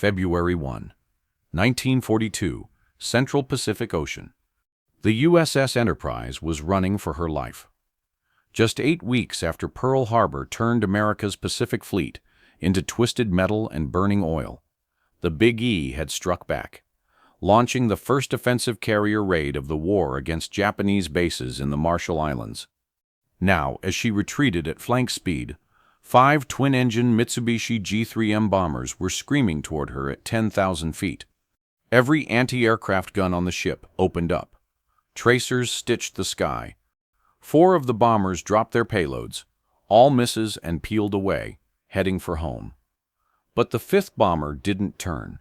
February 1, 1942, Central Pacific Ocean. The USS Enterprise was running for her life. Just 8 weeks after Pearl Harbor turned America's Pacific Fleet into twisted metal and burning oil, the Big E had struck back, launching the first offensive carrier raid of the war against Japanese bases in the Marshall Islands. Now, as she retreated at flank speed, 5 twin-engine Mitsubishi G3M bombers were screaming toward her at 10,000 feet. Every anti-aircraft gun on the ship opened up. Tracers stitched the sky. 4 of the bombers dropped their payloads, all misses and peeled away, heading for home. But the 5th bomber didn't turn.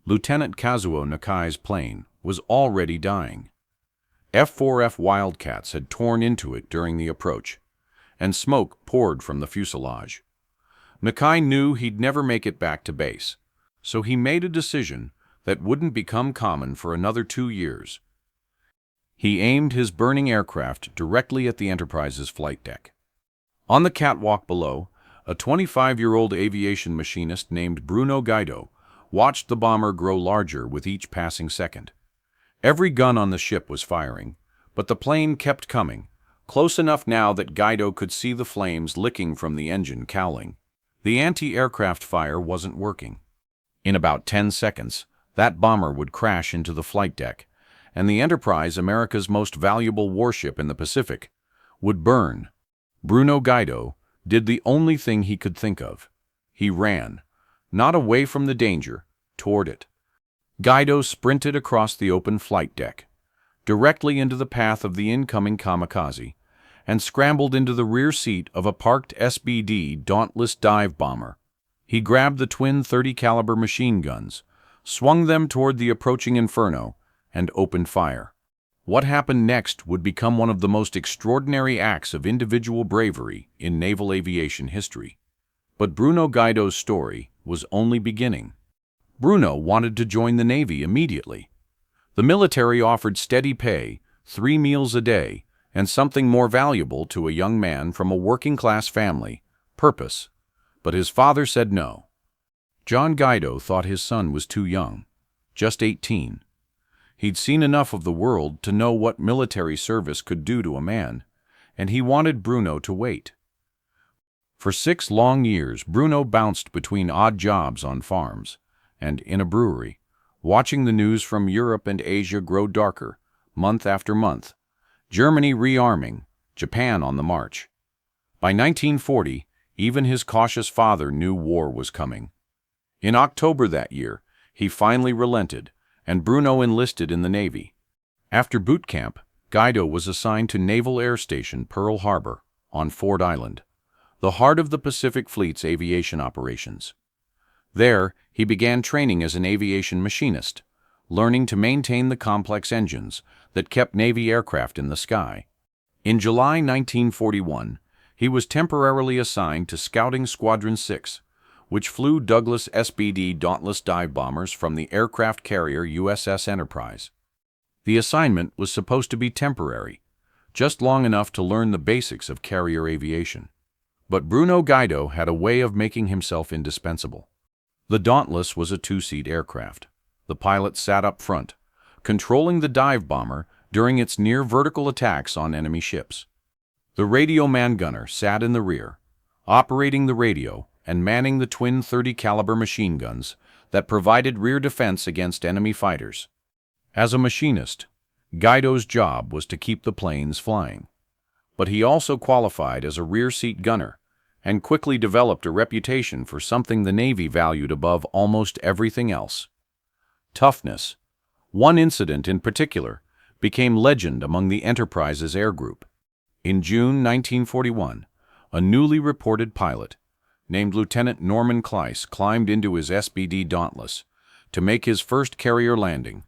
Lieutenant Kazuo Nakai's plane was already dying. F-4F Wildcats had torn into it during the approach, and smoke poured from the fuselage. Nakai knew he'd never make it back to base, so he made a decision that wouldn't become common for another 2 years. He aimed his burning aircraft directly at the Enterprise's flight deck. On the catwalk below, a 25-year-old aviation machinist named Bruno Gaido watched the bomber grow larger with each passing second. Every gun on the ship was firing, but the plane kept coming, close enough now that Gaido could see the flames licking from the engine cowling. The anti-aircraft fire wasn't working. In about 10 seconds, that bomber would crash into the flight deck, and the Enterprise, America's most valuable warship in the Pacific, would burn. Bruno Gaido did the only thing he could think of. He ran, not away from the danger, toward it. Gaido sprinted across the open flight deck, directly into the path of the incoming kamikaze, and scrambled into the rear seat of a parked SBD Dauntless dive bomber. He grabbed the twin 30-caliber machine guns, swung them toward the approaching inferno, and opened fire. What happened next would become one of the most extraordinary acts of individual bravery in naval aviation history. But Bruno Gaido's story was only beginning. Bruno wanted to join the Navy immediately. The military offered steady pay, 3 meals a day, and something more valuable to a young man from a working-class family, purpose. But his father said no. John Gaido thought his son was too young, just 18. He'd seen enough of the world to know what military service could do to a man, and he wanted Bruno to wait. For 6 long years, Bruno bounced between odd jobs on farms and in a brewery, watching the news from Europe and Asia grow darker, month after month. Germany rearming, Japan on the march. By 1940, even his cautious father knew war was coming. In October that year, he finally relented, and Bruno enlisted in the Navy. After boot camp, Gaido was assigned to Naval Air Station Pearl Harbor on Ford Island, the heart of the Pacific Fleet's aviation operations. There, he began training as an aviation machinist, learning to maintain the complex engines that kept Navy aircraft in the sky. In July 1941, he was temporarily assigned to Scouting Squadron 6, which flew Douglas SBD Dauntless dive bombers from the aircraft carrier USS Enterprise. The assignment was supposed to be temporary, just long enough to learn the basics of carrier aviation. But Bruno Gaido had a way of making himself indispensable. The Dauntless was a 2-seat aircraft. The pilot sat up front, controlling the dive bomber during its near-vertical attacks on enemy ships. The radio man-gunner sat in the rear, operating the radio and manning the twin 30-caliber machine guns that provided rear defense against enemy fighters. As a machinist, Gaido's job was to keep the planes flying. But he also qualified as a rear-seat gunner and quickly developed a reputation for something the Navy valued above almost everything else: toughness. One incident in particular became legend among the Enterprise's air group. In June 1941, a newly reported pilot named Lieutenant Norman Kleiss climbed into his SBD Dauntless to make his first carrier landing.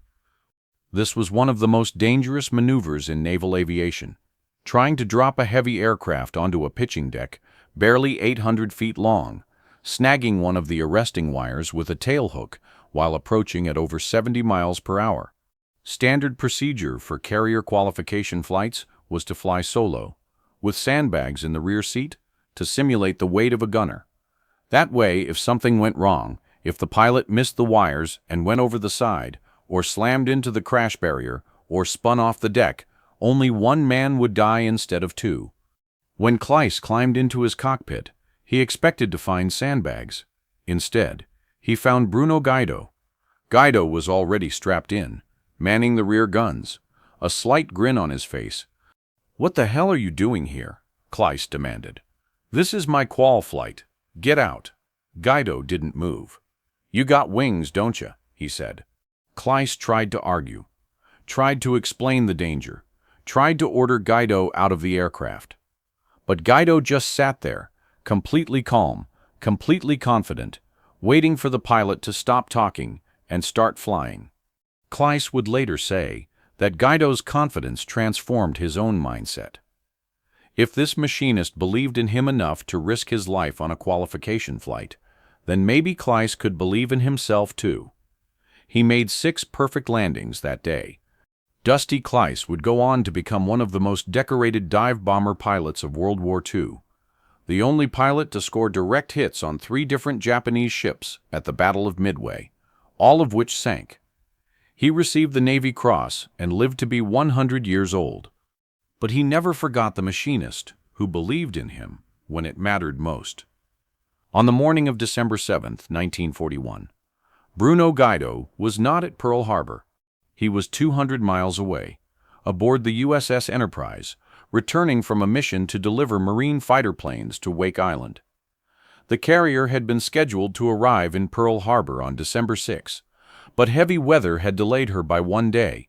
This was one of the most dangerous maneuvers in naval aviation, trying to drop a heavy aircraft onto a pitching deck barely 800 feet long, snagging one of the arresting wires with a tailhook while approaching at over 70 miles per hour. Standard procedure for carrier qualification flights was to fly solo, with sandbags in the rear seat to simulate the weight of a gunner. That way, if something went wrong, If the pilot missed the wires and went over the side, or slammed into the crash barrier, or spun off the deck, only one man would die instead of two. When Kleiss climbed into his cockpit, he expected to find sandbags. Instead, he found Bruno Gaido. Gaido was already strapped in, manning the rear guns, a slight grin on his face. "What the hell are you doing here?" Kleiss demanded. "This is my qual flight. Get out." Gaido didn't move. "You got wings, don't you?" he said. Kleiss tried to argue, tried to explain the danger, tried to order Gaido out of the aircraft. But Gaido just sat there, completely calm, completely confident, waiting for the pilot to stop talking and start flying. Kleiss would later say that Gaido's confidence transformed his own mindset. If this machinist believed in him enough to risk his life on a qualification flight, then maybe Kleiss could believe in himself too. He made 6 perfect landings that day. Dusty Kleiss would go on to become one of the most decorated dive bomber pilots of World War II, the only pilot to score direct hits on 3 different Japanese ships at the Battle of Midway, all of which sank. He received the Navy Cross and lived to be 100 years old. But he never forgot the machinist who believed in him when it mattered most. On the morning of December 7, 1941, Bruno Gaido was not at Pearl Harbor. He was 200 miles away, aboard the USS Enterprise, returning from a mission to deliver Marine fighter planes to Wake Island. The carrier had been scheduled to arrive in Pearl Harbor on December 6, but heavy weather had delayed her by 1 day.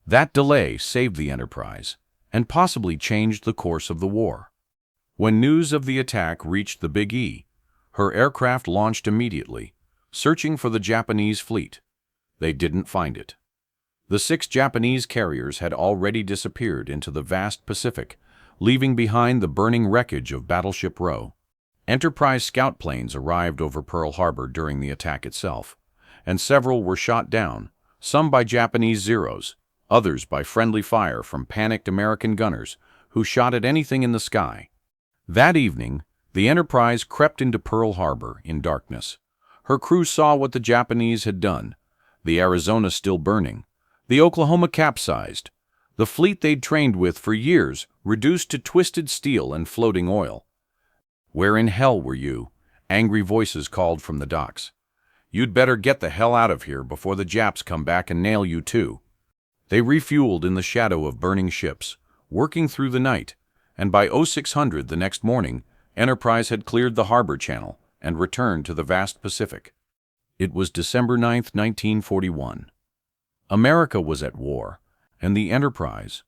That delay saved the Enterprise and possibly changed the course of the war. When news of the attack reached the Big E, her aircraft launched immediately, searching for the Japanese fleet. They didn't find it. The 6 Japanese carriers had already disappeared into the vast Pacific, leaving behind the burning wreckage of Battleship Row. Enterprise scout planes arrived over Pearl Harbor during the attack itself, and several were shot down, some by Japanese Zeros, others by friendly fire from panicked American gunners who shot at anything in the sky. That evening, the Enterprise crept into Pearl Harbor in darkness. Her crew saw what the Japanese had done, the Arizona still burning, the Oklahoma capsized, the fleet they'd trained with for years reduced to twisted steel and floating oil. "Where in hell were you?" angry voices called from the docks. "You'd better get the hell out of here before the Japs come back and nail you too." They refueled in the shadow of burning ships, working through the night, and by 0600 the next morning, Enterprise had cleared the harbor channel and returned to the vast Pacific. It was December 9, 1941. America was at war, and the Enterprise,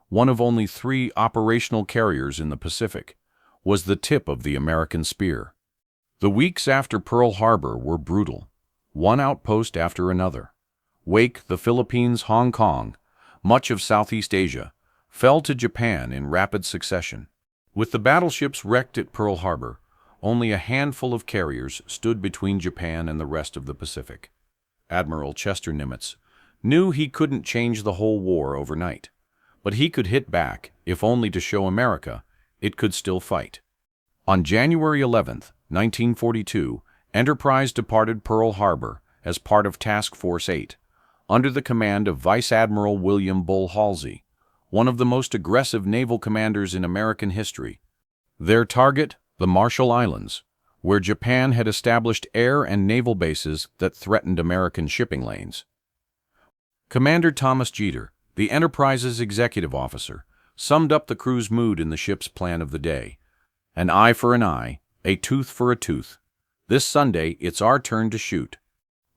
one of only 3 operational carriers in the Pacific, was the tip of the American spear. The weeks after Pearl Harbor were brutal, one outpost after another. Wake, the Philippines, Hong Kong, much of Southeast Asia, fell to Japan in rapid succession. With the battleships wrecked at Pearl Harbor, only a handful of carriers stood between Japan and the rest of the Pacific. Admiral Chester Nimitz knew he couldn't change the whole war overnight, but he could hit back, if only to show America it could still fight. On January 11, 1942, Enterprise departed Pearl Harbor as part of Task Force 8, under the command of Vice Admiral William Bull Halsey, one of the most aggressive naval commanders in American history. Their target, the Marshall Islands, where Japan had established air and naval bases that threatened American shipping lanes. Commander Thomas Jeter, the Enterprise's executive officer, summed up the crew's mood in the ship's plan of the day. "An eye for an eye, a tooth for a tooth. This Sunday, it's our turn to shoot."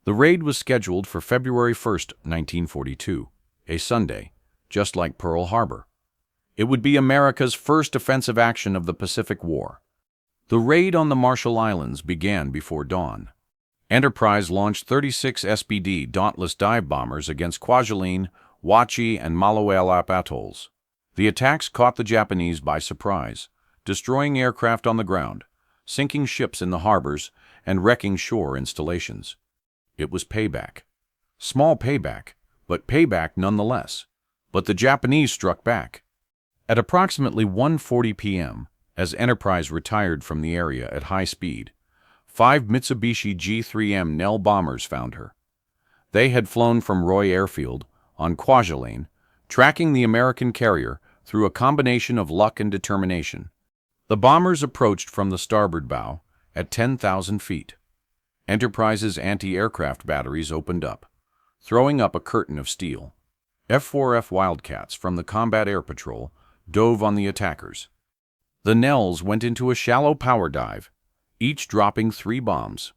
The raid was scheduled for February 1, 1942, a Sunday, just like Pearl Harbor. It would be America's first offensive action of the Pacific War. The raid on the Marshall Islands began before dawn. Enterprise launched 36 SPD Dauntless dive bombers against Kwajalein, Wachi, and Malawalap atolls. The attacks caught the Japanese by surprise, destroying aircraft on the ground, sinking ships in the harbors, and wrecking shore installations. It was payback. Small payback, but payback nonetheless. But the Japanese struck back. At approximately 1:40 p.m., as Enterprise retired from the area at high speed, 5 Mitsubishi G3M Nell bombers found her. They had flown from Roy Airfield, on Kwajalein, tracking the American carrier through a combination of luck and determination. The bombers approached from the starboard bow at 10,000 feet. Enterprise's anti-aircraft batteries opened up, throwing up a curtain of steel. F-4F Wildcats from the Combat Air Patrol dove on the attackers. The Nells went into a shallow power dive, each dropping 3 bombs.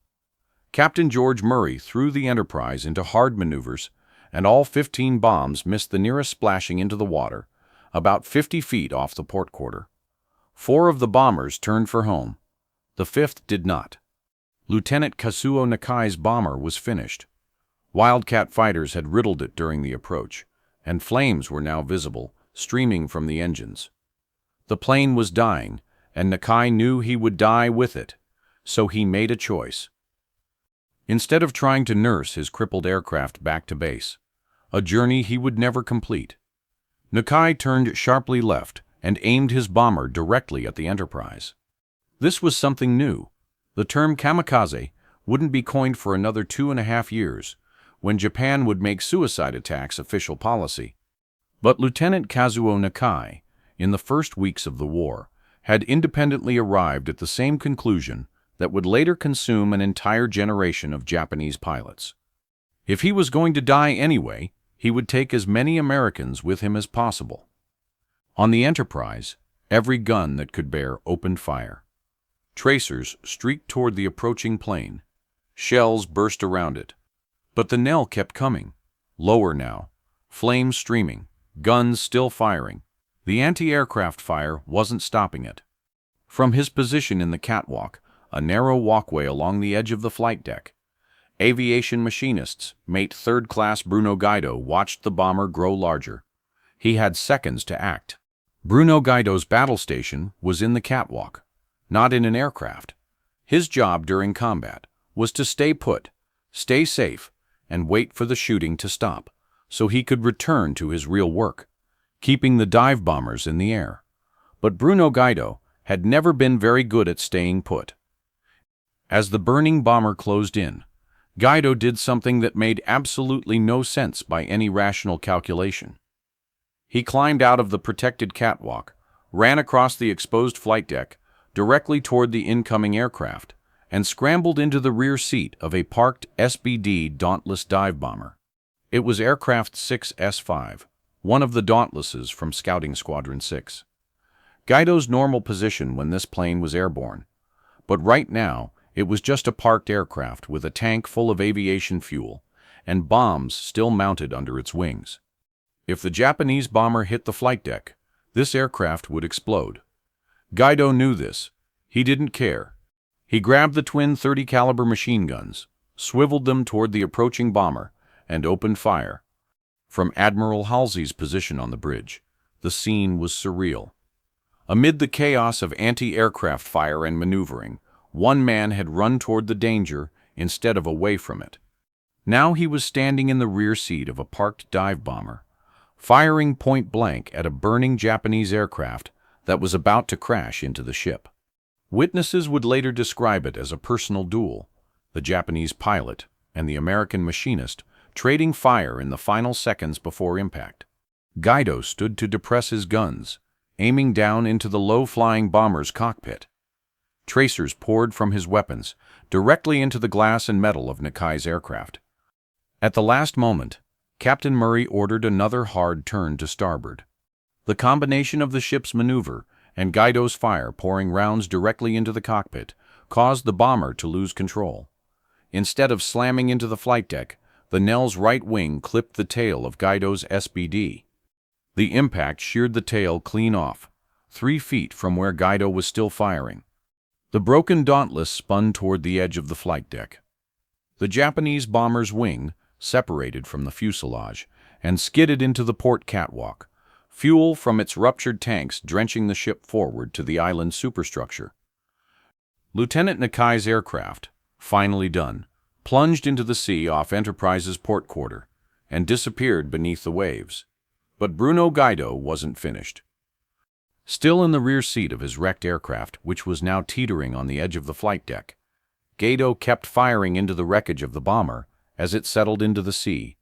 Captain George Murray threw the Enterprise into hard maneuvers, and all 15 bombs missed the nearest splashing into the water, about 50 feet off the port quarter. 4 of the bombers turned for home. The 5th did not. Lieutenant Kazuo Nakai's bomber was finished. Wildcat fighters had riddled it during the approach, and flames were now visible, streaming from the engines. The plane was dying, and Nakai knew he would die with it, so he made a choice. Instead of trying to nurse his crippled aircraft back to base, a journey he would never complete, Nakai turned sharply left and aimed his bomber directly at the Enterprise. This was something new. The term kamikaze wouldn't be coined for another 2.5 years, when Japan would make suicide attacks official policy. But Lieutenant Kazuo Nakai, in the first weeks of the war, had independently arrived at the same conclusion that would later consume an entire generation of Japanese pilots. If he was going to die anyway, he would take as many Americans with him as possible. On the Enterprise, every gun that could bear opened fire. Tracers streaked toward the approaching plane. Shells burst around it. But the Nell kept coming. Lower now. Flames streaming. Guns still firing. The anti-aircraft fire wasn't stopping it. From his position in the catwalk, a narrow walkway along the edge of the flight deck, Aviation Machinists, mate 3rd Class Bruno Gaido watched the bomber grow larger. He had seconds to act. Bruno Gaido's battle station was in the catwalk, not in an aircraft. His job during combat was to stay put, stay safe, and wait for the shooting to stop, so he could return to his real work, keeping the dive bombers in the air. But Bruno Gaido had never been very good at staying put. As the burning bomber closed in, Gaido did something that made absolutely no sense by any rational calculation. He climbed out of the protected catwalk, ran across the exposed flight deck, directly toward the incoming aircraft, and scrambled into the rear seat of a parked SBD Dauntless dive bomber. It was Aircraft 6S5, one of the Dauntlesses from Scouting Squadron 6. Gaido's normal position when this plane was airborne, but right now it was just a parked aircraft with a tank full of aviation fuel and bombs still mounted under its wings. If the Japanese bomber hit the flight deck, this aircraft would explode. Gaido knew this. He didn't care. He grabbed the twin .30 caliber machine guns, swiveled them toward the approaching bomber, and opened fire. From Admiral Halsey's position on the bridge, the scene was surreal. Amid the chaos of anti-aircraft fire and maneuvering, one man had run toward the danger instead of away from it. Now he was standing in the rear seat of a parked dive bomber, firing point blank at a burning Japanese aircraft that was about to crash into the ship. Witnesses would later describe it as a personal duel, the Japanese pilot and the American machinist trading fire in the final seconds before impact. Gaido stood to depress his guns, aiming down into the low-flying bomber's cockpit. Tracers poured from his weapons directly into the glass and metal of Nakai's aircraft. At the last moment, Captain Murray ordered another hard turn to starboard. The combination of the ship's maneuver and Gaido's fire pouring rounds directly into the cockpit caused the bomber to lose control. Instead of slamming into the flight deck, the Nell's right wing clipped the tail of Gaido's SBD. The impact sheared the tail clean off, 3 feet from where Gaido was still firing. The broken Dauntless spun toward the edge of the flight deck. The Japanese bomber's wing separated from the fuselage and skidded into the port catwalk, fuel from its ruptured tanks drenching the ship forward to the island superstructure. Lieutenant Nakai's aircraft, finally done, plunged into the sea off Enterprise's port quarter and disappeared beneath the waves. But Bruno Gaido wasn't finished. Still in the rear seat of his wrecked aircraft, which was now teetering on the edge of the flight deck, Gaido kept firing into the wreckage of the bomber as it settled into the sea.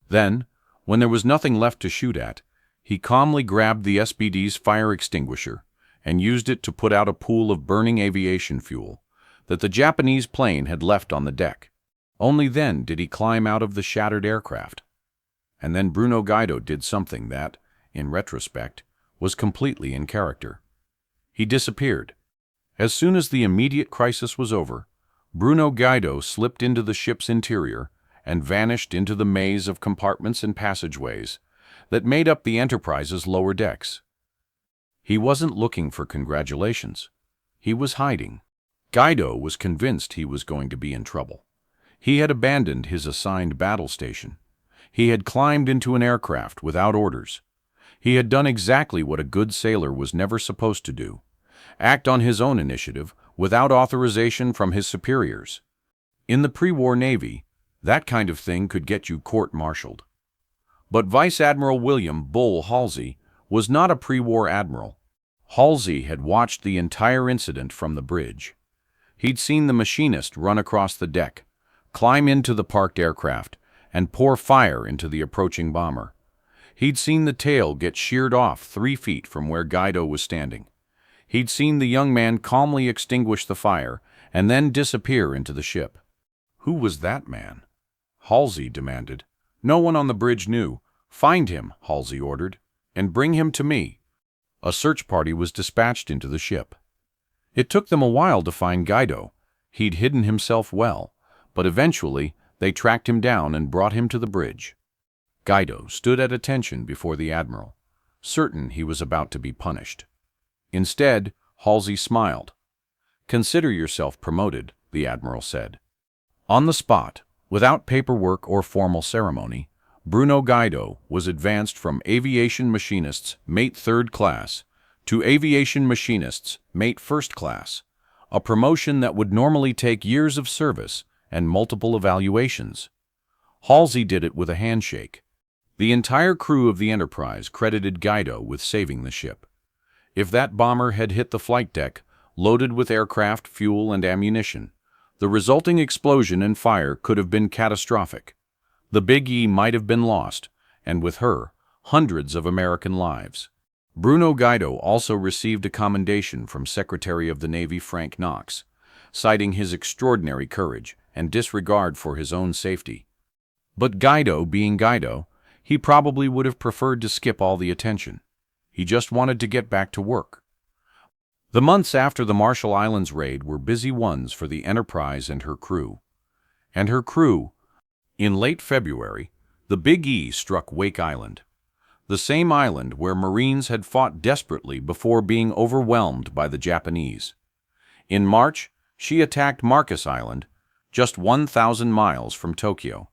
Then, when there was nothing left to shoot at, he calmly grabbed the SBD's fire extinguisher and used it to put out a pool of burning aviation fuel that the Japanese plane had left on the deck. Only then did he climb out of the shattered aircraft. And then Bruno Gaido did something that, in retrospect, was completely in character. He disappeared. As soon as the immediate crisis was over, Bruno Gaido slipped into the ship's interior and vanished into the maze of compartments and passageways that made up the Enterprise's lower decks. He wasn't looking for congratulations. He was hiding. Gaido was convinced he was going to be in trouble. He had abandoned his assigned battle station. He had climbed into an aircraft without orders. He had done exactly what a good sailor was never supposed to do: act on his own initiative without authorization from his superiors. In the pre-war Navy, that kind of thing could get you court-martialed. But Vice Admiral William Bull Halsey was not a pre-war admiral. Halsey had watched the entire incident from the bridge. He'd seen the machinist run across the deck, climb into the parked aircraft, and pour fire into the approaching bomber. He'd seen the tail get sheared off 3 feet from where Gaido was standing. He'd seen the young man calmly extinguish the fire and then disappear into the ship. Who was that man? Halsey demanded. No one on the bridge knew. Find him, Halsey ordered, and bring him to me. A search party was dispatched into the ship. It took them a while to find Gaido. He'd hidden himself well, but eventually they tracked him down and brought him to the bridge. Gaido stood at attention before the admiral, certain he was about to be punished. Instead, Halsey smiled. "Consider yourself promoted," the admiral said. On the spot, without paperwork or formal ceremony, Bruno Gaido was advanced from Aviation Machinist's Mate 3rd Class to Aviation Machinist's Mate 1st Class, a promotion that would normally take years of service and multiple evaluations. Halsey did it with a handshake. The entire crew of the Enterprise credited Gaido with saving the ship. If that bomber had hit the flight deck, loaded with aircraft, fuel, and ammunition, the resulting explosion and fire could have been catastrophic. The Big E might have been lost, and with her, hundreds of American lives. Bruno Gaido also received a commendation from Secretary of the Navy Frank Knox, citing his extraordinary courage and disregard for his own safety. But Gaido being Gaido, he probably would have preferred to skip all the attention. He just wanted to get back to work. The months after the Marshall Islands raid were busy ones for the Enterprise and her crew. In late February, the Big E struck Wake Island, the same island where Marines had fought desperately before being overwhelmed by the Japanese. In March, she attacked Marcus Island, just 1,000 miles from Tokyo.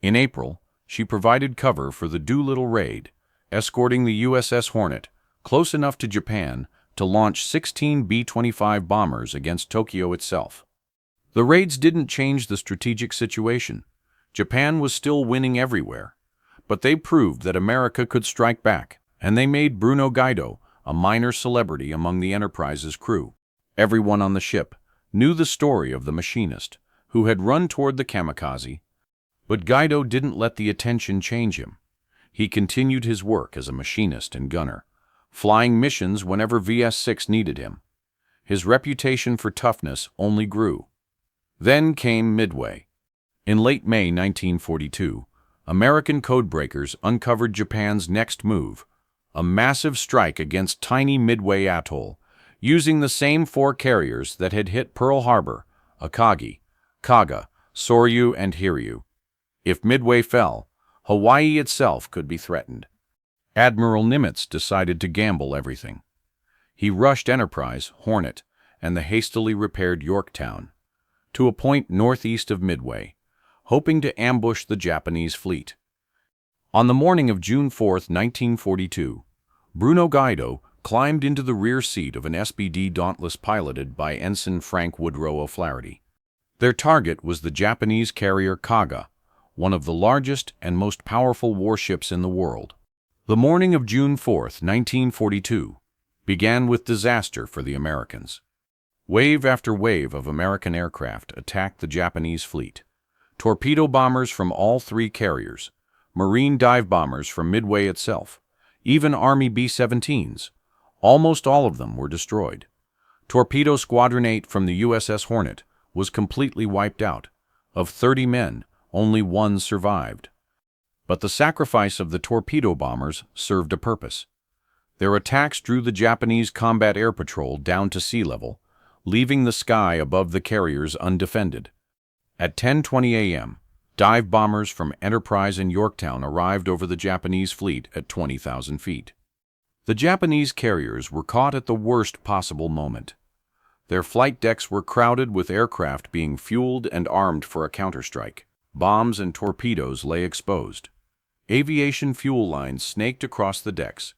In April, she provided cover for the Doolittle raid, escorting the USS Hornet close enough to Japan to launch 16 B-25 bombers against Tokyo itself. The raids didn't change the strategic situation. Japan was still winning everywhere, but they proved that America could strike back, and they made Bruno Gaido a minor celebrity among the Enterprise's crew. Everyone on the ship knew the story of the machinist, who had run toward the kamikaze, but Gaido didn't let the attention change him. He continued his work as a machinist and gunner, flying missions whenever VS-6 needed him. His reputation for toughness only grew. Then came Midway. In late May 1942, American codebreakers uncovered Japan's next move, a massive strike against tiny Midway Atoll, using the same 4 carriers that had hit Pearl Harbor: Akagi, Kaga, Soryu, and Hiryu. If Midway fell, Hawaii itself could be threatened. Admiral Nimitz decided to gamble everything. He rushed Enterprise, Hornet, and the hastily repaired Yorktown to a point northeast of Midway, hoping to ambush the Japanese fleet. On the morning of June 4, 1942, Bruno Gaido climbed into the rear seat of an SBD Dauntless piloted by Ensign Frank Woodrow O'Flaherty. Their target was the Japanese carrier Kaga, one of the largest and most powerful warships in the world. The morning of June 4, 1942, began with disaster for the Americans. Wave after wave of American aircraft attacked the Japanese fleet. Torpedo bombers from all three carriers, Marine dive bombers from Midway itself, even Army B-17s. Almost all of them were destroyed. Torpedo Squadron 8 from the USS Hornet was completely wiped out. Of 30 men, only one survived. But the sacrifice of the torpedo bombers served a purpose. Their attacks drew the Japanese combat air patrol down to sea level, leaving the sky above the carriers undefended. At 10:20 a.m., dive bombers from Enterprise and Yorktown arrived over the Japanese fleet at 20,000 feet. The Japanese carriers were caught at the worst possible moment. Their flight decks were crowded with aircraft being fueled and armed for a counterstrike. Bombs and torpedoes lay exposed. Aviation fuel lines snaked across the decks.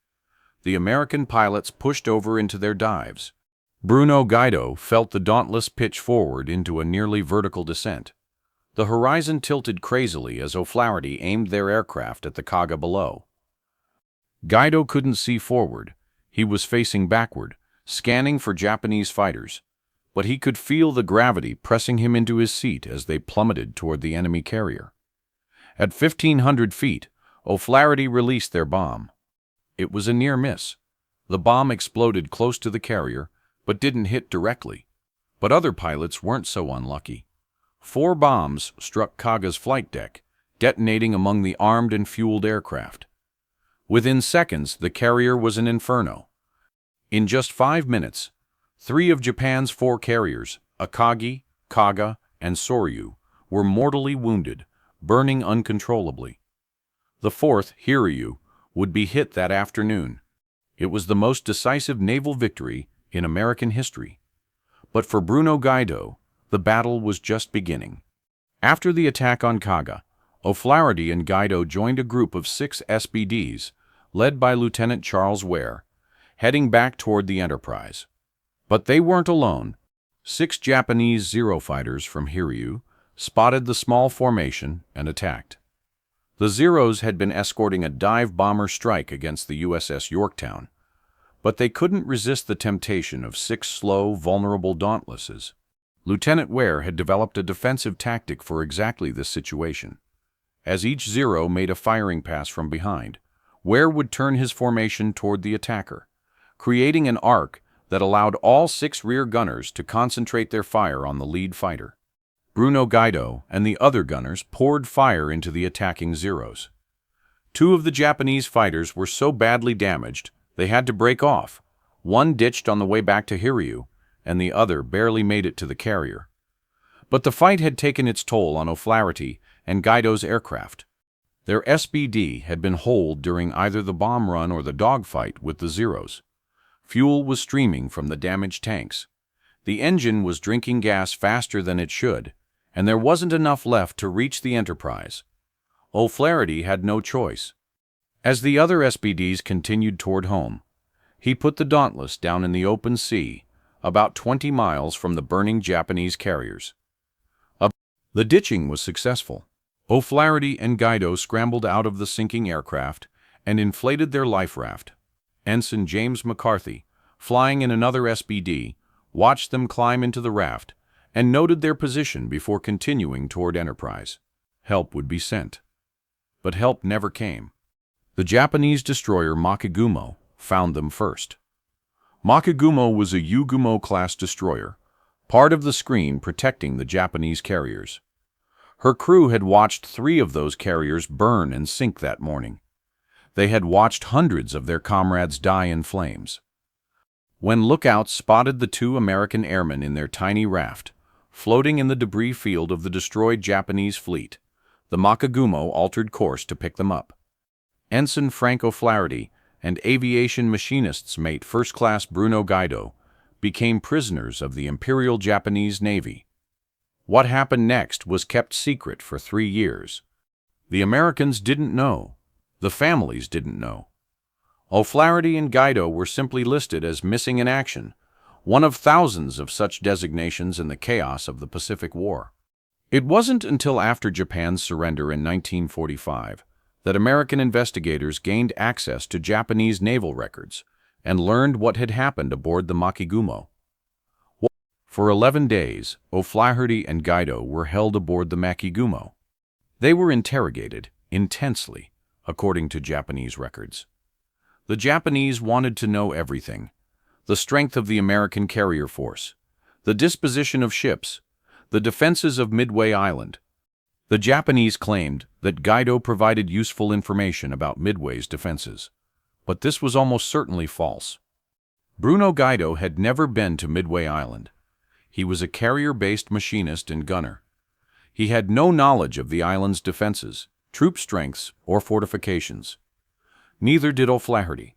The American pilots pushed over into their dives. Bruno Gaido felt the Dauntless pitch forward into a nearly vertical descent. The horizon tilted crazily as O'Flaherty aimed their aircraft at the Kaga below. Gaido couldn't see forward. He was facing backward, scanning for Japanese fighters, but he could feel the gravity pressing him into his seat as they plummeted toward the enemy carrier. At 1,500 feet, O'Flaherty released their bomb. It was a near miss. The bomb exploded close to the carrier, but didn't hit directly. But other pilots weren't so unlucky. 4 bombs struck Kaga's flight deck, detonating among the armed and fueled aircraft. Within seconds, the carrier was an inferno. In just 5 minutes, 3 of Japan's 4 carriers, Akagi, Kaga, and Soryu, were mortally wounded, burning uncontrollably. The 4th, Hiryu, would be hit that afternoon. It was the most decisive naval victory in American history. But for Bruno Gaido, the battle was just beginning. After the attack on Kaga, O'Flaherty and Gaido joined a group of 6 SBDs, led by Lieutenant Charles Ware, heading back toward the Enterprise. But they weren't alone. 6 Japanese Zero fighters from Hiryu spotted the small formation and attacked. The Zeros had been escorting a dive bomber strike against the USS Yorktown, but they couldn't resist the temptation of 6 slow, vulnerable Dauntlesses. Lieutenant Ware had developed a defensive tactic for exactly this situation. As each Zero made a firing pass from behind, Ware would turn his formation toward the attacker, creating an arc that allowed all 6 rear gunners to concentrate their fire on the lead fighter. Bruno Gaido and the other gunners poured fire into the attacking Zeros. 2 of the Japanese fighters were so badly damaged they had to break off. One ditched on the way back to Hiryu, and the other barely made it to the carrier. But the fight had taken its toll on O'Flaherty and Gaido's aircraft. Their SBD had been holed during either the bomb run or the dogfight with the Zeros. Fuel was streaming from the damaged tanks. The engine was drinking gas faster than it should, and there wasn't enough left to reach the Enterprise. O'Flaherty had no choice. As the other SBDs continued toward home, he put the Dauntless down in the open sea, about 20 miles from the burning Japanese carriers. The ditching was successful. O'Flaherty and Gaido scrambled out of the sinking aircraft and inflated their life raft. Ensign James McCarthy, flying in another SBD, watched them climb into the raft and noted their position before continuing toward Enterprise. Help would be sent. But help never came. The Japanese destroyer Makigumo found them first. Makigumo was a Yugumo-class destroyer, part of the screen protecting the Japanese carriers. Her crew had watched 3 of those carriers burn and sink that morning. They had watched hundreds of their comrades die in flames. When lookouts spotted the 2 American airmen in their tiny raft, floating in the debris field of the destroyed Japanese fleet, the Makigumo altered course to pick them up. Ensign Frank O'Flaherty and Aviation Machinist's mate First Class Bruno Gaido became prisoners of the Imperial Japanese Navy. What happened next was kept secret for 3 years. The Americans didn't know. The families didn't know. O'Flaherty and Gaido were simply listed as missing in action, one of thousands of such designations in the chaos of the Pacific War. It wasn't until after Japan's surrender in 1945 that American investigators gained access to Japanese naval records and learned what had happened aboard the Makigumo. For 11 days, O'Flaherty and Gaido were held aboard the Machinist. They were interrogated intensely, according to Japanese records. The Japanese wanted to know everything: the strength of the American carrier force, the disposition of ships, the defenses of Midway Island. The Japanese claimed that Gaido provided useful information about Midway's defenses, but this was almost certainly false. Bruno Gaido had never been to Midway Island. He was a carrier-based machinist and gunner. He had no knowledge of the island's defenses, troop strengths, or fortifications. Neither did O'Flaherty.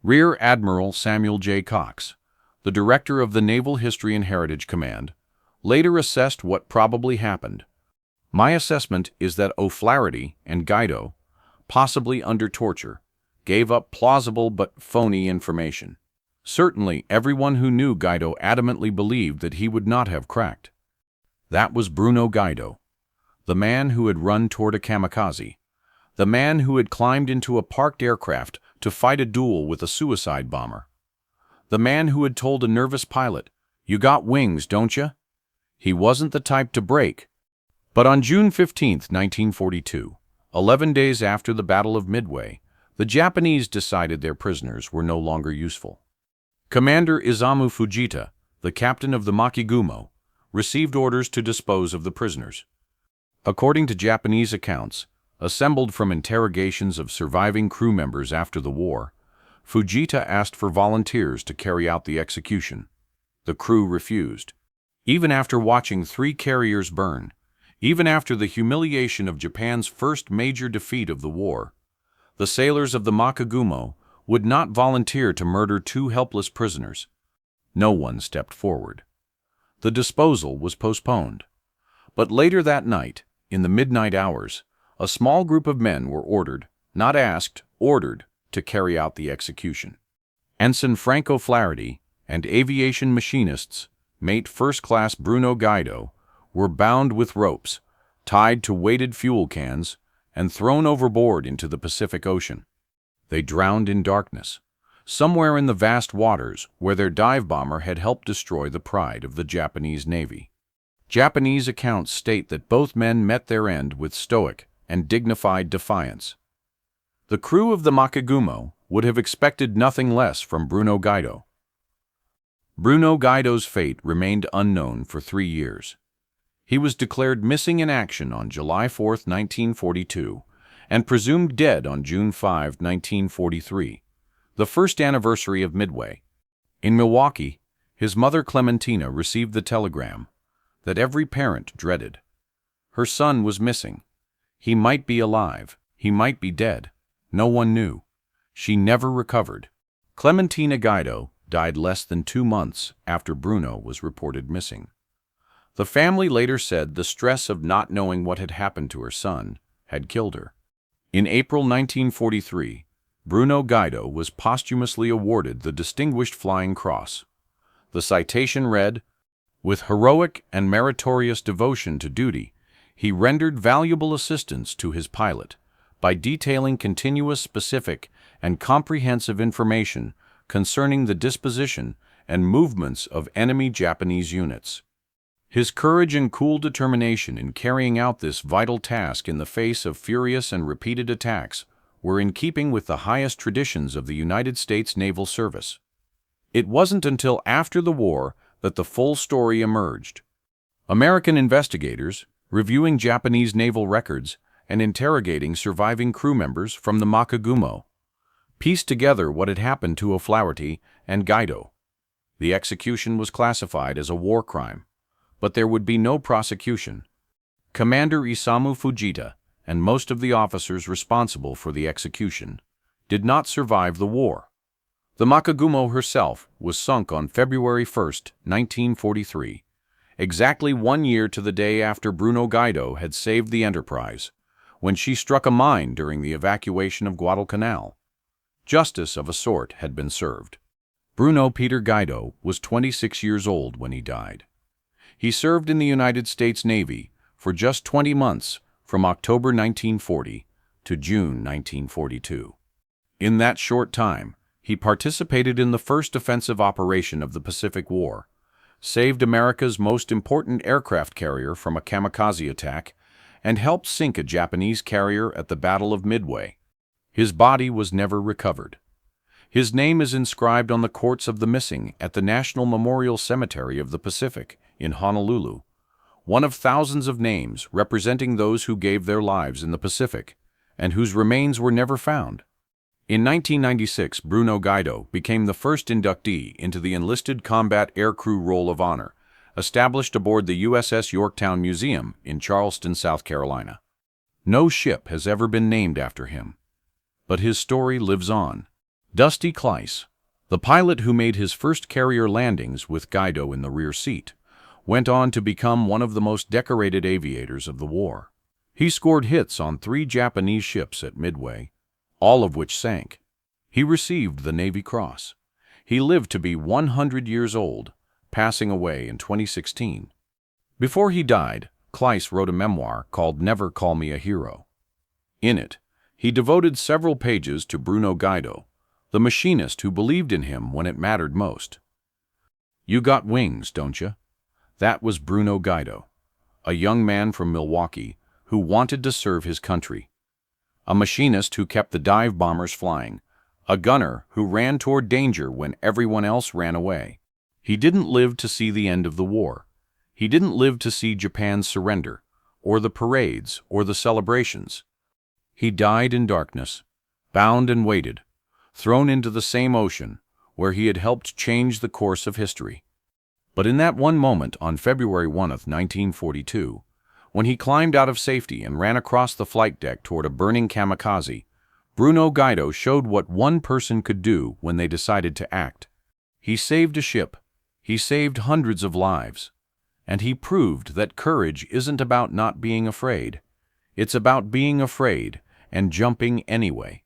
Rear Admiral Samuel J. Cox, the director of the Naval History and Heritage Command, later assessed what probably happened. My assessment is that O'Flaherty and Gaido, possibly under torture, gave up plausible but phony information. Certainly, everyone who knew Gaido adamantly believed that he would not have cracked. That was Bruno Gaido, the man who had run toward a kamikaze, the man who had climbed into a parked aircraft to fight a duel with a suicide bomber, the man who had told a nervous pilot, "You got wings, don't you?" He wasn't the type to break. But on June 15, 1942, 11 days after the Battle of Midway, the Japanese decided their prisoners were no longer useful. Commander Isamu Fujita, the captain of the Machinist, received orders to dispose of the prisoners. According to Japanese accounts, assembled from interrogations of surviving crew members after the war, Fujita asked for volunteers to carry out the execution. The crew refused. Even after watching 3 carriers burn, even after the humiliation of Japan's first major defeat of the war, the sailors of the Machinist would not volunteer to murder 2 helpless prisoners. No one stepped forward. The disposal was postponed. But later that night, in the midnight hours, a small group of men were ordered, not asked, ordered, to carry out the execution. Ensign Frank O'Flaherty and aviation machinists, mate First Class Bruno Gaido, were bound with ropes, tied to weighted fuel cans, and thrown overboard into the Pacific Ocean. They drowned in darkness, somewhere in the vast waters where their dive bomber had helped destroy the pride of the Japanese Navy. Japanese accounts state that both men met their end with stoic and dignified defiance. The crew of the Machinist would have expected nothing less from Bruno Gaido. Bruno Gaido's fate remained unknown for 3 years. He was declared missing in action on July 4, 1942, and presumed dead on June 5, 1943, the first anniversary of Midway. In Milwaukee, his mother Clementina received the telegram that every parent dreaded. Her son was missing. He might be alive. He might be dead. No one knew. She never recovered. Clementina Gaido died less than 2 months after Bruno was reported missing. The family later said the stress of not knowing what had happened to her son had killed her. In April 1943, Bruno Gaido was posthumously awarded the Distinguished Flying Cross. The citation read, "With heroic and meritorious devotion to duty, he rendered valuable assistance to his pilot by detailing continuous, specific, and comprehensive information concerning the disposition and movements of enemy Japanese units. His courage and cool determination in carrying out this vital task in the face of furious and repeated attacks were in keeping with the highest traditions of the United States Naval Service." It wasn't until after the war that the full story emerged. American investigators, reviewing Japanese naval records and interrogating surviving crew members from the Machinist, pieced together what had happened to O'Flaherty and Gaido. The execution was classified as a war crime, but there would be no prosecution. Commander Isamu Fujita and most of the officers responsible for the execution did not survive the war. The Machinist herself was sunk on February 1, 1943, exactly 1 year to the day after Bruno Gaido had saved the Enterprise, when she struck a mine during the evacuation of Guadalcanal. Justice of a sort had been served. Bruno Peter Gaido was 26 years old when he died. He served in the United States Navy for just 20 months from October 1940 to June 1942. In that short time, he participated in the first offensive operation of the Pacific War, saved America's most important aircraft carrier from a kamikaze attack, and helped sink a Japanese carrier at the Battle of Midway. His body was never recovered. His name is inscribed on the Courts of the Missing at the National Memorial Cemetery of the Pacific in Honolulu, one of thousands of names representing those who gave their lives in the Pacific and whose remains were never found. In 1996, Bruno Gaido became the first inductee into the Enlisted Combat Aircrew Roll of Honor, established aboard the USS Yorktown Museum in Charleston, South Carolina. No ship has ever been named after him, but his story lives on. Dusty Clyce, the pilot who made his first carrier landings with Gaido in the rear seat, went on to become one of the most decorated aviators of the war. He scored hits on 3 Japanese ships at Midway, all of which sank. He received the Navy Cross. He lived to be 100 years old, passing away in 2016. Before he died, Clyce wrote a memoir called Never Call Me a Hero. In it, he devoted several pages to Bruno Gaido, the machinist who believed in him when it mattered most. "You got wings, don't you?" That was Bruno Gaido, a young man from Milwaukee who wanted to serve his country. A machinist who kept the dive bombers flying, a gunner who ran toward danger when everyone else ran away. He didn't live to see the end of the war. He didn't live to see Japan's surrender, or the parades, or the celebrations. He died in darkness, bound and weighted, thrown into the same ocean where he had helped change the course of history. But in that one moment on February 1, 1942, when he climbed out of safety and ran across the flight deck toward a burning kamikaze, Bruno Gaido showed what one person could do when they decided to act. He saved a ship, he saved hundreds of lives, and he proved that courage isn't about not being afraid. It's about being afraid and jumping anyway.